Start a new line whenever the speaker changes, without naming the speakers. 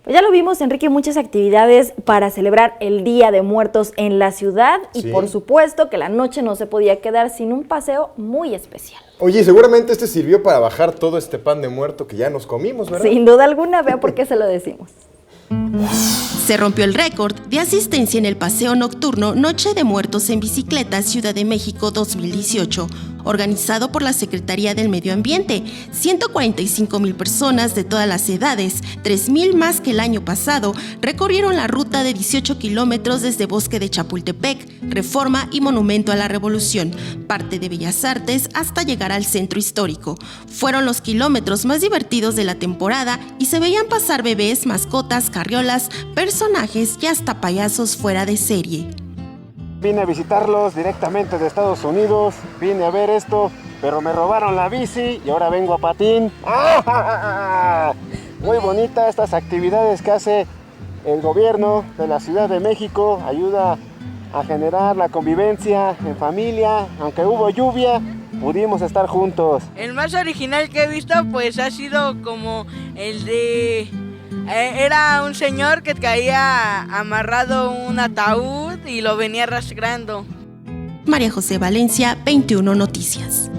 Pues ya lo vimos, Enrique, muchas actividades para celebrar el Día de Muertos en la ciudad y por supuesto que la noche no se podía quedar sin un paseo muy especial.
Oye, seguramente este sirvió para bajar todo este pan de muerto que ya nos comimos, ¿verdad?
Sin duda alguna, vea por qué se lo decimos.
Se rompió el récord de asistencia en el paseo nocturno Noche de Muertos en Bicicleta Ciudad de México 2018, organizado por la Secretaría del Medio Ambiente. 145,000 personas de todas las edades, 3,000 más que el año pasado, recorrieron la ruta de 18 kilómetros desde Bosque de Chapultepec, Reforma y Monumento a la Revolución, parte de Bellas Artes hasta llegar al centro histórico. Fueron los kilómetros más divertidos de la temporada y se veían pasar bebés, mascotas, carriolas, personajes y hasta payasos fuera de serie.
Vine a visitarlos directamente de Estados Unidos, vine a ver esto, pero me robaron la bici y ahora vengo a patín. Muy bonita estas actividades que hace el gobierno de la Ciudad de México, ayuda a generar la convivencia en familia, aunque hubo lluvia, pudimos estar juntos.
El más original que he visto pues ha sido como el de... Era un señor que traía amarrado un ataúd y lo venía arrastrando.
María José Valencia, 21 Noticias.